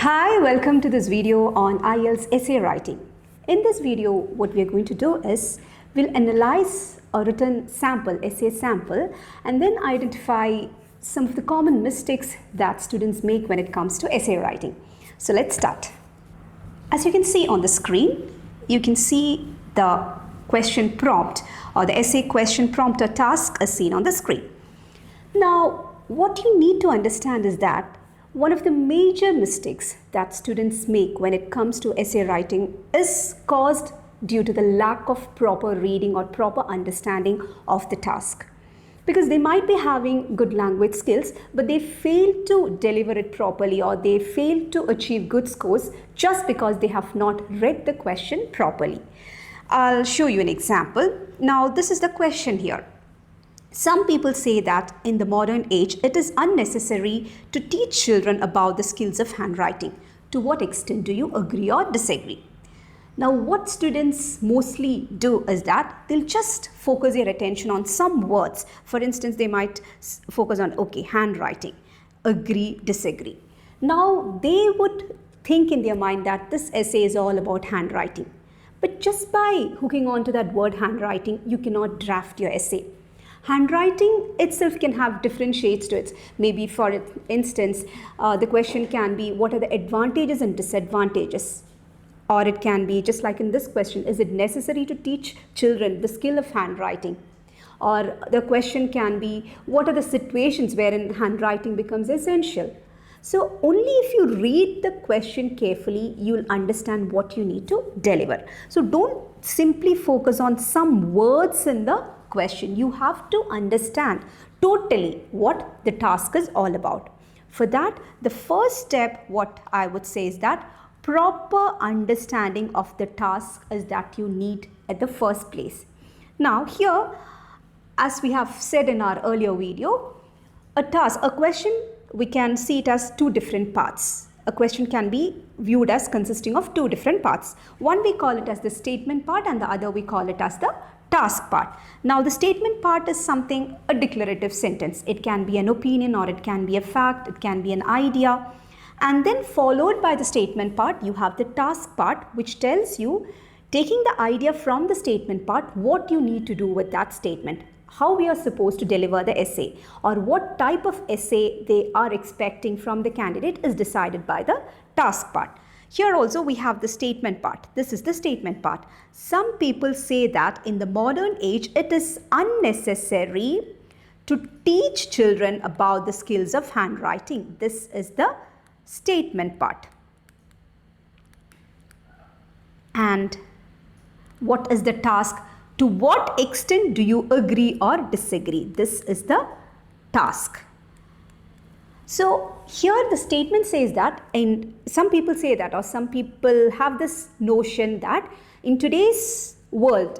Hi, welcome to this video on IELTS essay writing. In this video, what we are going to do is we'll analyze a written sample, essay sample, and then identify some of the common mistakes that students make when it comes to essay writing. So let's start. As you can see on the screen, you can see the question prompt or the essay question prompt or task as seen on the screen. Now, what you need to understand is that one of the major mistakes that students make when it comes to essay writing is caused due to the lack of proper reading or proper understanding of the task. Because they might be having good language skills, but they fail to deliver it properly or they fail to achieve good scores just because they have not read the question properly. I'll show you an example. Now, this is the question here. Some people say that in the modern age, it is unnecessary to teach children about the skills of handwriting. To what extent do you agree or disagree? Now, what students mostly do is that they'll just focus their attention on some words. For instance, they might focus on, okay, handwriting, agree, disagree. Now, they would think in their mind that this essay is all about handwriting. But just by hooking on to that word handwriting, you cannot draft your essay. Handwriting itself can have different shades to it. Maybe for instance, the question can be, what are the advantages and disadvantages? Or it can be, just like in this question, is it necessary to teach children the skill of handwriting? Or the question can be, what are the situations wherein handwriting becomes essential? So only if you read the question carefully, you'll understand what you need to deliver. So don't simply focus on some words in the question. You have to understand totally what the task is all about. For that, the first step, what I would say is that proper understanding of the task is that you need at the first place. Now here, as we have said in our earlier video, a question, we can see it as two different parts. A question can be viewed as consisting of two different parts. One we call it as the statement part and the other we call it as the task part. Now the statement part is something, a declarative sentence. It can be an opinion or it can be a fact, it can be an idea. And then followed by the statement part, you have the task part, which tells you, taking the idea from the statement part, what you need to do with that statement, how we are supposed to deliver the essay, or what type of essay they are expecting from the candidate is decided by the task part. Here also we have the statement part. This is the statement part. Some people say that in the modern age, it is unnecessary to teach children about the skills of handwriting. This is the statement part. And what is the task? To what extent do you agree or disagree? This is the task. So here the statement says that, and some people say that, or some people have this notion that in today's world,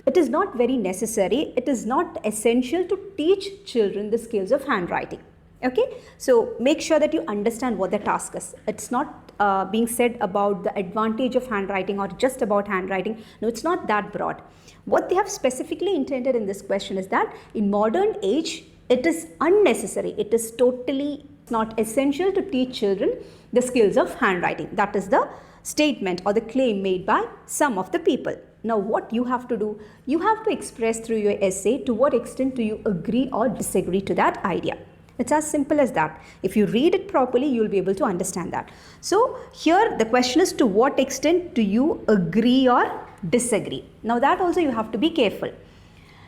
it is not very necessary, it is not essential to teach children the skills of handwriting. Okay, so make sure that you understand what the task is. It's not being said about the advantage of handwriting or just about handwriting. No, it's not that broad. What they have specifically intended in this question is that in modern age, it is unnecessary. It is totally not essential to teach children the skills of handwriting. That is the statement or the claim made by some of the people. Now, what you have to do, you have to express through your essay to what extent do you agree or disagree to that idea. It's as simple as that. If you read it properly, you'll be able to understand that. So here the question is, to what extent do you agree or disagree? Now that also you have to be careful.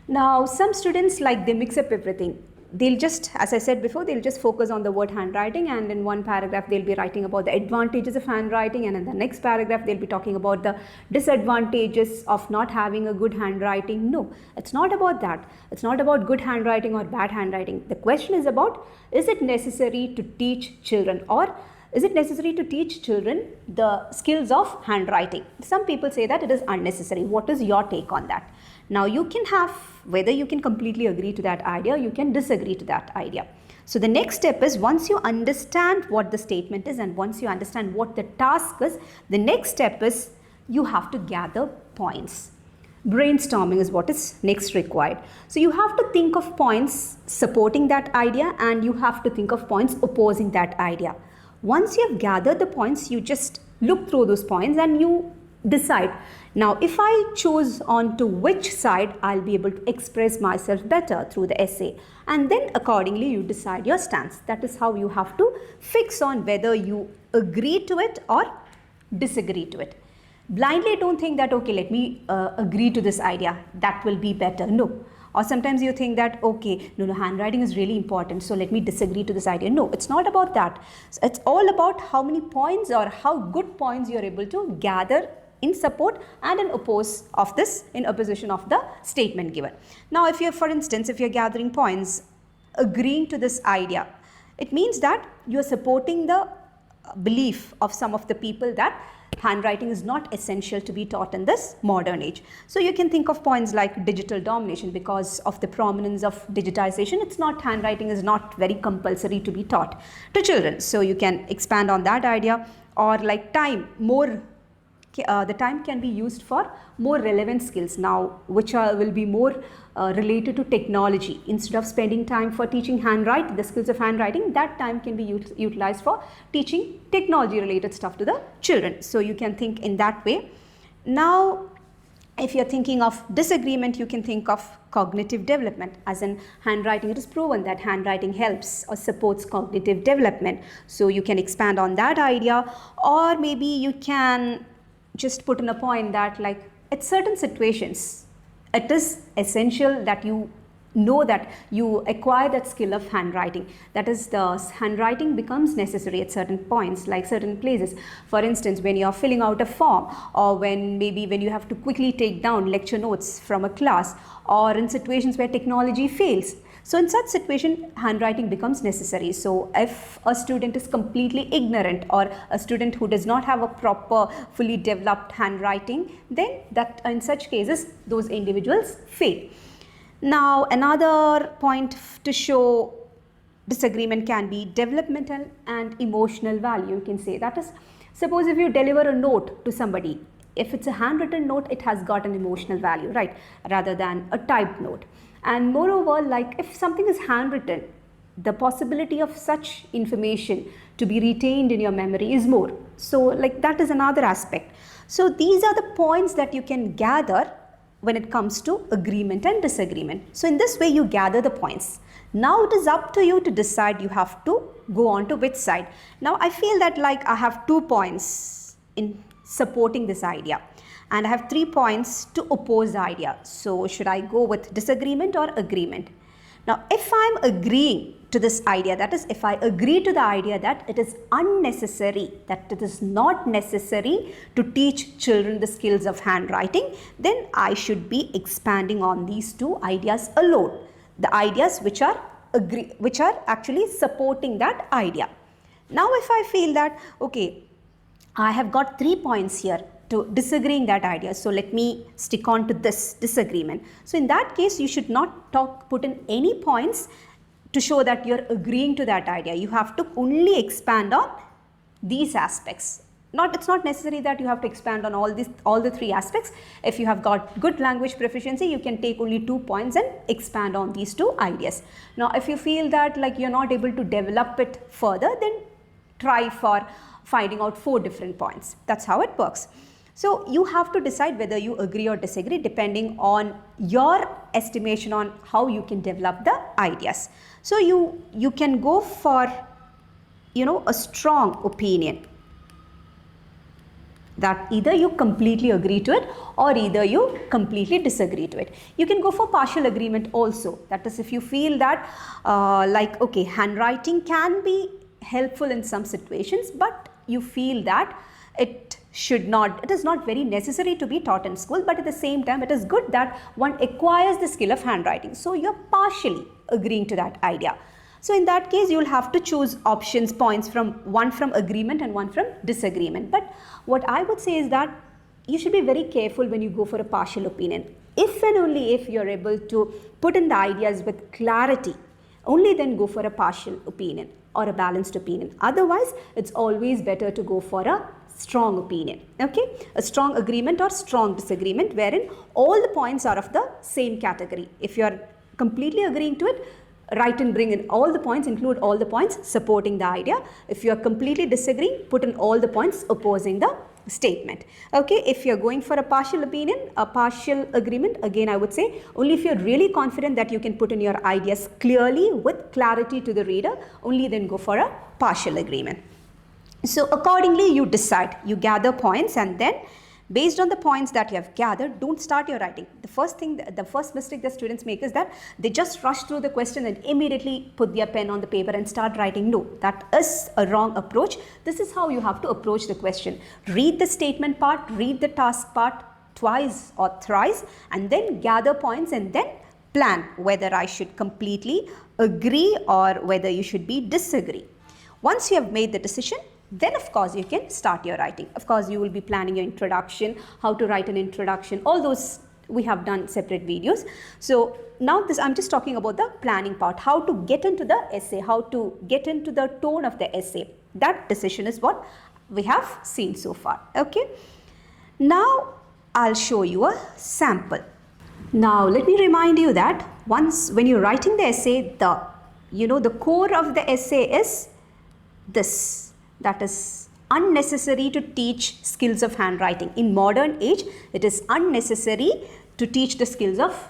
Now some students, like, they mix up everything. They'll just, as I said before, they'll just focus on the word handwriting, and in one paragraph they'll be writing about the advantages of handwriting, and in the next paragraph they'll be talking about the disadvantages of not having a good handwriting. No, it's not about that. It's not about good handwriting or bad handwriting. The question is about, is it necessary to teach children, or is it necessary to teach children the skills of handwriting? Some people say that it is unnecessary. What is your take on that? Now you can have, whether you can completely agree to that idea, you can disagree to that idea. So the next step is, once you understand what the statement is and once you understand what the task is, the next step is you have to gather points. Brainstorming is what is next required. So you have to think of points supporting that idea and you have to think of points opposing that idea. Once you have gathered the points, you just look through those points and you decide. Now, if I choose on to which side, I'll be able to express myself better through the essay. And then accordingly, you decide your stance. That is how you have to fix on whether you agree to it or disagree to it. Blindly don't think that, okay, let me agree to this idea. That will be better. No. Or sometimes you think that, okay, no, handwriting is really important, so let me disagree to this idea. No, it's not about that. It's all about how many points or how good points you're able to gather in support and in opposition of the statement given. Now, if you're, for instance, if you're gathering points, agreeing to this idea, it means that you're supporting the belief of some of the people that handwriting is not essential to be taught in this modern age. So you can think of points like digital domination. Because of the prominence of digitization, handwriting is not very compulsory to be taught to children. So you can expand on that idea. Or like time, the time can be used for more relevant skills now, which will be more related to technology. Instead of spending time for teaching the skills of handwriting, that time can be utilized for teaching technology related stuff to the children. So you can think in that way. Now, if you're thinking of disagreement, you can think of cognitive development. As in handwriting, it is proven that handwriting helps or supports cognitive development. So you can expand on that idea. Or maybe you can just put in a point that, like, at certain situations, it is essential that you know that you acquire that skill of handwriting. That is, the handwriting becomes necessary at certain points, like certain places. For instance, when you are filling out a form, or when you have to quickly take down lecture notes from a class, or in situations where technology fails. So in such situation, handwriting becomes necessary. So if a student is completely ignorant, or a student who does not have a proper, fully developed handwriting, then that in such cases, those individuals fail. Now, another point to show disagreement can be developmental and emotional value. You can say that is, suppose if you deliver a note to somebody, if it's a handwritten note, it has got an emotional value, right, rather than a typed note. And moreover, like if something is handwritten, the possibility of such information to be retained in your memory is more. So like that is another aspect. So these are the points that you can gather when it comes to agreement and disagreement. So in this way you gather the points. Now it is up to you to decide you have to go on to which side. Now I feel that like I have 2 points in supporting this idea, and I have 3 points to oppose the idea. So should I go with disagreement or agreement? Now if I am agreeing to this idea, that is if I agree to the idea that it is unnecessary, that it is not necessary to teach children the skills of handwriting, then I should be expanding on these 2 ideas alone. The ideas which are actually supporting that idea. Now if I feel that, okay, I have got 3 points here to disagreeing that idea, so let me stick on to this disagreement. So in that case, you should not put in any points to show that you're agreeing to that idea. You have to only expand on these aspects. It's not necessary that you have to expand on all the 3 aspects. If you have got good language proficiency, you can take only 2 points and expand on these 2 ideas. Now if you feel that like you're not able to develop it further, then try for finding out 4 different points. That's how it works. So you have to decide whether you agree or disagree depending on your estimation on how you can develop the ideas. So you can go for, a strong opinion, that either you completely agree to it or either you completely disagree to it. You can go for partial agreement also. That is, if you feel that okay, handwriting can be helpful in some situations, but you feel that it is not very necessary to be taught in school, but at the same time it is good that one acquires the skill of handwriting. So you're partially agreeing to that idea. So in that case, you'll have to choose points from one from agreement and one from disagreement. But what I would say is that you should be very careful when you go for a partial opinion. If and only if you're able to put in the ideas with clarity, only then go for a partial opinion or a balanced opinion. Otherwise, it's always better to go for a strong opinion, okay? A strong agreement or strong disagreement, wherein all the points are of the same category. If you're completely agreeing to it, write and bring in all the points, include all the points supporting the idea. If you are completely disagreeing, put in all the points opposing the statement. Okay, if you're going for a partial opinion, a partial agreement, again I would say only if you're really confident that you can put in your ideas clearly with clarity to the reader, only then go for a partial agreement. So accordingly you decide, you gather points, and then based on the points that you have gathered, don't start your writing. The first mistake that students make is that they just rush through the question and immediately put their pen on the paper and start writing. No, that is a wrong approach. This is how you have to approach the question. Read the statement part, read the task part twice or thrice, and then gather points and then plan whether I should completely agree or whether you should be disagree. Once you have made the decision, then of course you can start your writing. Of course you will be planning your introduction, how to write an introduction, all those we have done separate videos. So now I'm just talking about the planning part, how to get into the essay, how to get into the tone of the essay. That decision is what we have seen so far. Okay. Now I'll show you a sample. Now let me remind you that when you're writing the essay, the core of the essay is this. That is unnecessary to teach skills of handwriting. In modern age, it is unnecessary to teach the skills of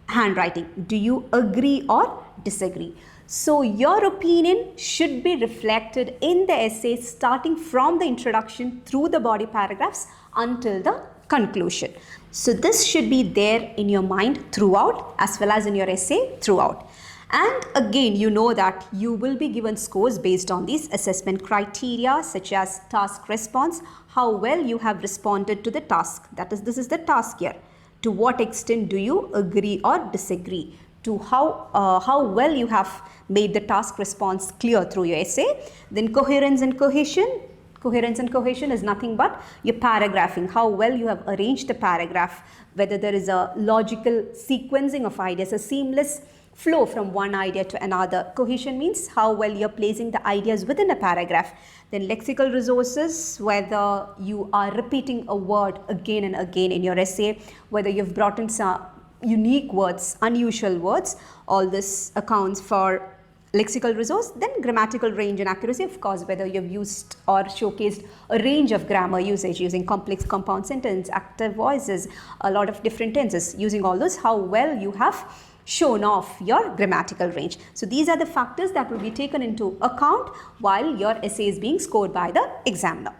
handwriting. Do you agree or disagree? So your opinion should be reflected in the essay starting from the introduction through the body paragraphs until the conclusion. So this should be there in your mind throughout as well as in your essay throughout. And again, you know that you will be given scores based on these assessment criteria such as task response, how well you have responded to the task. That is, this is the task here. To what extent do you agree or disagree? To how well you have made the task response clear through your essay. Then coherence and cohesion. Coherence and cohesion is nothing but your paragraphing, how well you have arranged the paragraph, whether there is a logical sequencing of ideas, a seamless flow from one idea to another. Cohesion means how well you're placing the ideas within a paragraph. Then lexical resources, whether you are repeating a word again and again in your essay, whether you've brought in some unique words, unusual words, all this accounts for lexical resource. Then grammatical range and accuracy, of course, whether you've used or showcased a range of grammar usage using complex compound sentence, active voices, a lot of different tenses, using all those, how well you have shown off your grammatical range. So these are the factors that will be taken into account while your essay is being scored by the examiner.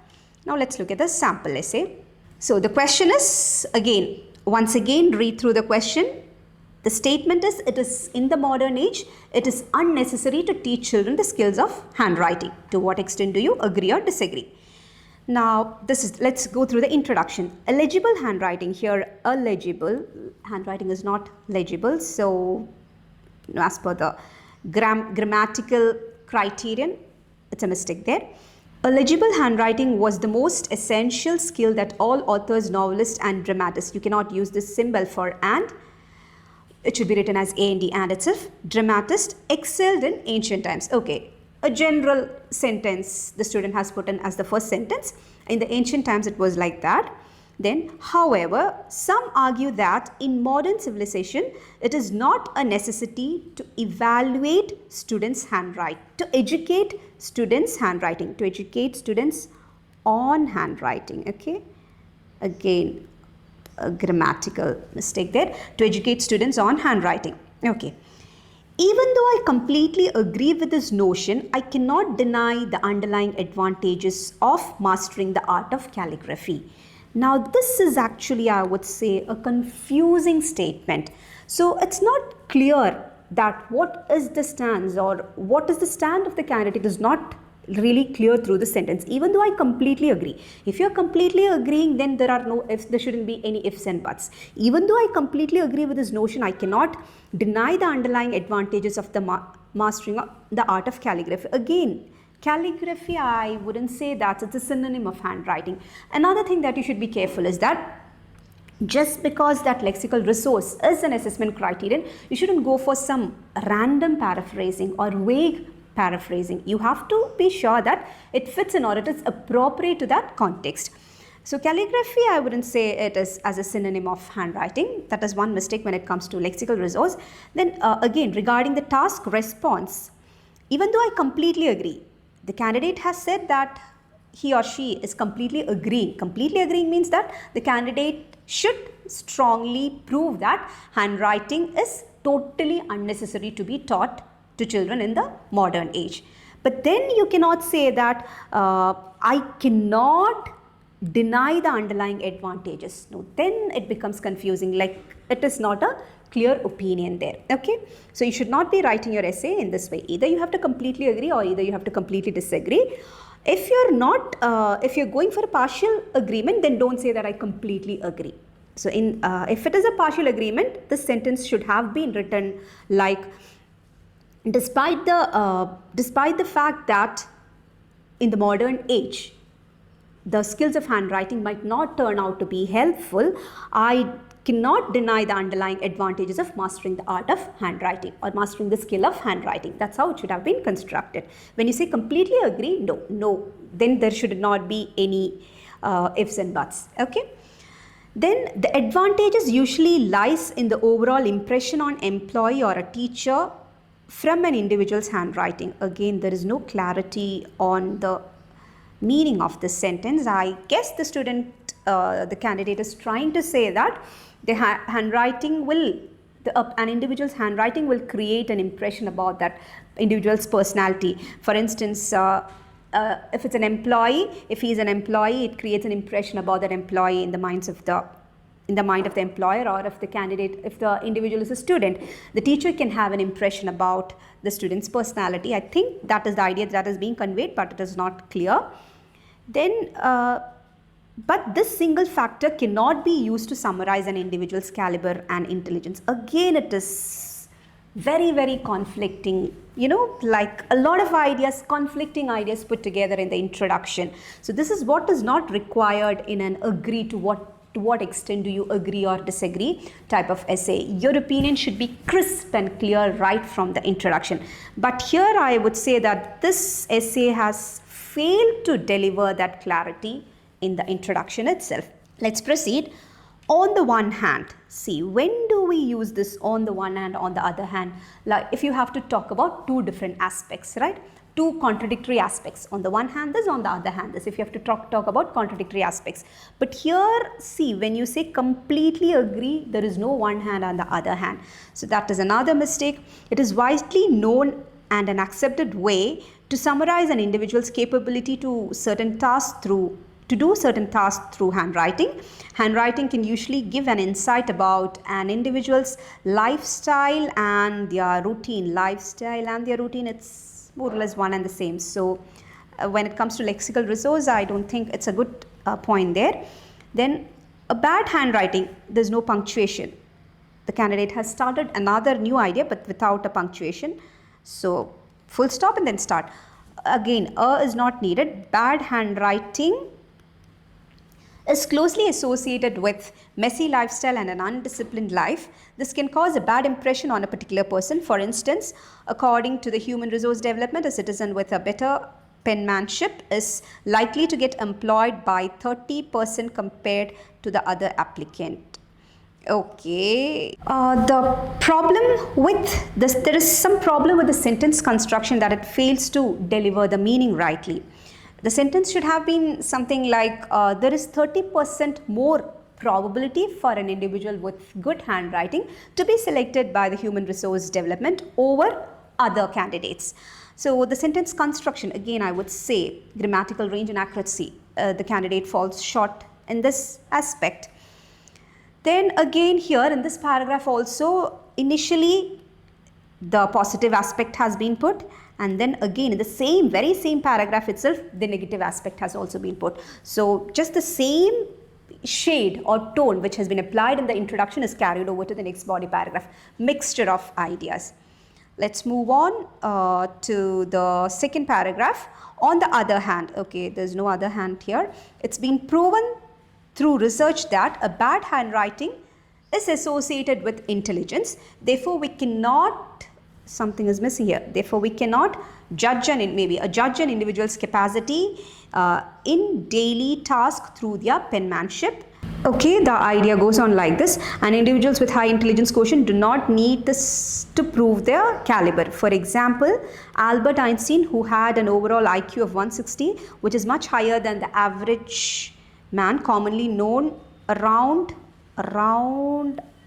Now let's look at the sample essay. So the question is, once again read through the question. The statement is, it is in the modern age, it is unnecessary to teach children the skills of handwriting. To what extent do you agree or disagree? Now, let's go through the introduction. Illegible handwriting here, illegible handwriting is not legible. So, as per the grammatical criterion, it's a mistake there. Illegible handwriting was the most essential skill that all authors, novelists, and dramatists, you cannot use this symbol for and. It should be written as A&D and itself. Dramatist excelled in ancient times. Okay, a general sentence the student has put in as the first sentence. In the ancient times it was like that. Then, however, some argue that in modern civilization it is not a necessity to evaluate students' handwriting, to educate students' handwriting, to educate students on handwriting. Okay, again, a grammatical mistake there, to educate students on handwriting. Okay. Even though I completely agree with this notion, I cannot deny the underlying advantages of mastering the art of calligraphy. Now this is actually, I would say, a confusing statement. So it's not clear that what is the stance or what is the stand of the candidate is not really clear through the sentence, even though I completely agree. If you're completely agreeing, then there are no ifs, there shouldn't be any ifs and buts. Even though I completely agree with this notion, I cannot deny the underlying advantages of the mastering of the art of calligraphy. Again, calligraphy, I wouldn't say that it's a synonym of handwriting. Another thing that you should be careful is that just because that lexical resource is an assessment criterion, you shouldn't go for some random paraphrasing or vague paraphrasing. You have to be sure that it fits in or it is appropriate to that context. So calligraphy, I wouldn't say it is as a synonym of handwriting. That is one mistake when it comes to lexical resource. Then again, regarding the task response, even though I completely agree, the candidate has said that he or she is completely agreeing. Completely agreeing means that the candidate should strongly prove that handwriting is totally unnecessary to be taught to children in the modern age. But then you cannot say that I cannot deny the underlying advantages. No, then it becomes confusing, like it is not a clear opinion there. Okay, so you should not be writing your essay in this way. Either you have to completely agree or either you have to completely disagree. If you're not, if you're going for a partial agreement, then don't say that I completely agree. So if it is a partial agreement, the sentence should have been written like, despite the fact that in the modern age the skills of handwriting might not turn out to be helpful, I cannot deny the underlying advantages of mastering the art of handwriting or mastering the skill of handwriting. That's how it should have been constructed. When you say completely agree, no, then there should not be any ifs and buts. Okay. Then the advantages usually lies in the overall impression on employee or a teacher from an individual's handwriting. Again, there is no clarity on the meaning of this sentence. I guess the student, the candidate is trying to say that the handwriting will, an individual's handwriting will create an impression about that individual's personality. For instance, if it's an employee, if he is an employee, it creates an impression about that employee in the mind of the employer, or if the candidate, if the individual is a student, the teacher can have an impression about the student's personality. I think that is the idea that is being conveyed, but it is not clear. Then, but this single factor cannot be used to summarize an individual's caliber and intelligence. Again, it is very, very conflicting, you know, like a lot of ideas, conflicting ideas put together in the introduction. So this is what is not required in an agree to what extent do you agree or disagree type of essay. Your opinion should be crisp and clear right from the introduction. But here I would say that this essay has failed to deliver that clarity in the introduction itself. Let's proceed. On the one hand, see, when do we use this on the one hand, on the other hand? Like if you have to talk about two different aspects, right? Two contradictory aspects. On the one hand this, on the other hand this, if you have to talk about contradictory aspects. But here, see, when you say completely agree, there is no one hand on the other hand. So that is another mistake. It is widely known and an accepted way to summarize an individual's capability to do certain tasks through handwriting. Handwriting can usually give an insight about an individual's lifestyle and their routine. Lifestyle and their routine, it's more or less one and the same. So when it comes to lexical resource, I don't think it's a good point there. Then a bad handwriting, there's no punctuation. The candidate has started another new idea but without a punctuation. So full stop and then start. Again, is not needed. Bad handwriting is closely associated with messy lifestyle and an undisciplined life. This can cause a bad impression on a particular person. For instance, according to the human resource development, a citizen with a better penmanship is likely to get employed by 30% compared to the other applicant. Okay, the problem with this, there is some problem with the sentence construction, that it fails to deliver the meaning rightly. The sentence should have been something like, there is 30% more probability for an individual with good handwriting to be selected by the human resource development over other candidates. So the sentence construction, again I would say grammatical range and accuracy, the candidate falls short in this aspect. Then again here in this paragraph also, initially the positive aspect has been put, and then again in the very same paragraph itself, the negative aspect has also been put. So just the same shade or tone which has been applied in the introduction is carried over to the next body paragraph. Mixture of ideas. Let's move on to the second paragraph. On the other hand, okay, there's no other hand here. It's been proven through research that a bad handwriting is associated with intelligence. Therefore, we cannot something is missing here. Therefore, we cannot judge an individual's capacity in daily task through their penmanship. Okay, the idea goes on like this, and individuals with high intelligence quotient do not need this to prove their caliber. For example, Albert Einstein, who had an overall IQ of 160, which is much higher than the average man commonly known around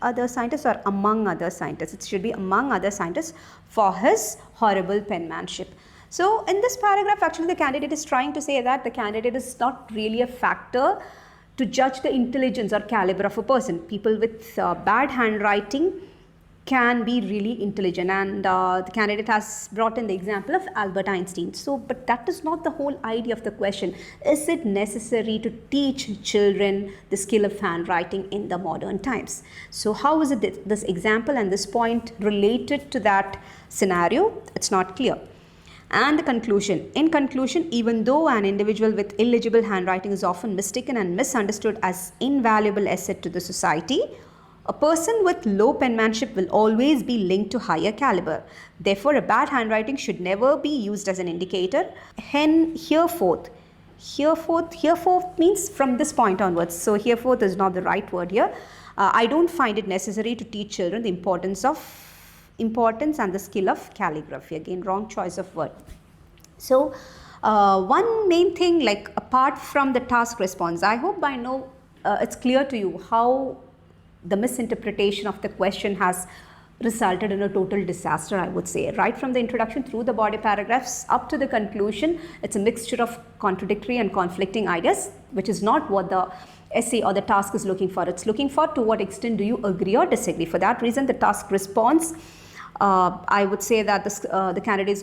other scientists, or among other scientists. It should be among other scientists, for his horrible penmanship. So in this paragraph, actually the candidate is trying to say that the candidate is not really a factor to judge the intelligence or caliber of a person. People with bad handwriting can be really intelligent, and the candidate has brought in the example of Albert Einstein. So, but that is not the whole idea of the question. Is it necessary to teach children the skill of handwriting in the modern times? So how is it this example and this point related to that scenario? It's not clear. And the conclusion. In conclusion, even though an individual with illegible handwriting is often mistaken and misunderstood as invaluable asset to the society, a person with low penmanship will always be linked to higher caliber. Therefore, a bad handwriting should never be used as an indicator. Hereforth means from this point onwards. So hereforth is not the right word here. I don't find it necessary to teach children the importance and the skill of calligraphy. Again, wrong choice of word. So one main thing, like apart from the task response, I hope by now it's clear to you how the misinterpretation of the question has resulted in a total disaster, I would say. Right from the introduction through the body paragraphs up to the conclusion, it's a mixture of contradictory and conflicting ideas, which is not what the essay or the task is looking for. It's looking for to what extent do you agree or disagree. For that reason, the task response, I would say that the candidate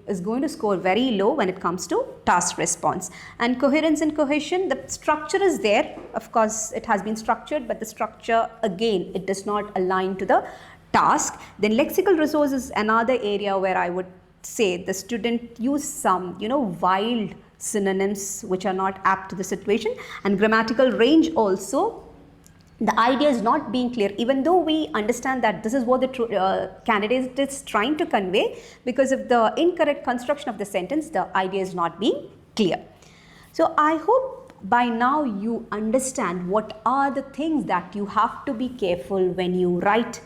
is going to score very low when it comes to task response. And coherence and cohesion, the structure is there. Of course, it has been structured, but the structure, again, it does not align to the task. Then lexical resource is another area where I would say the student use some, wild synonyms which are not apt to the situation. And grammatical range also, the idea is not being clear, even though we understand that this is what the candidate is trying to convey. Because of the incorrect construction of the sentence, the idea is not being clear. So I hope by now you understand what are the things that you have to be careful when you write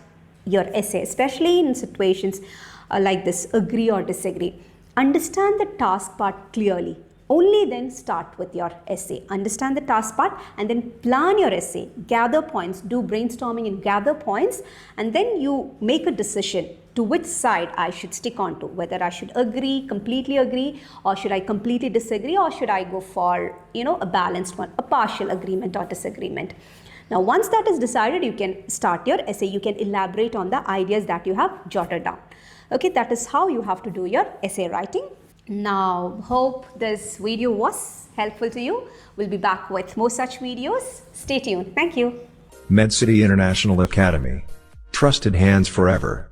your essay, especially in situations like this, agree or disagree. Understand the task part clearly. Only then start with your essay. Understand the task part and then plan your essay. Gather points, do brainstorming and gather points, and then you make a decision to which side I should stick on to, whether I should agree, completely agree, or should I completely disagree, or should I go for, a balanced one, a partial agreement or disagreement. Now, once that is decided, you can start your essay. You can elaborate on the ideas that you have jotted down. Okay, that is how you have to do your essay writing. Now, hope this video was helpful to you. We'll be back with more such videos. Stay tuned. Thank you. Medcity International Academy. Trusted hands forever.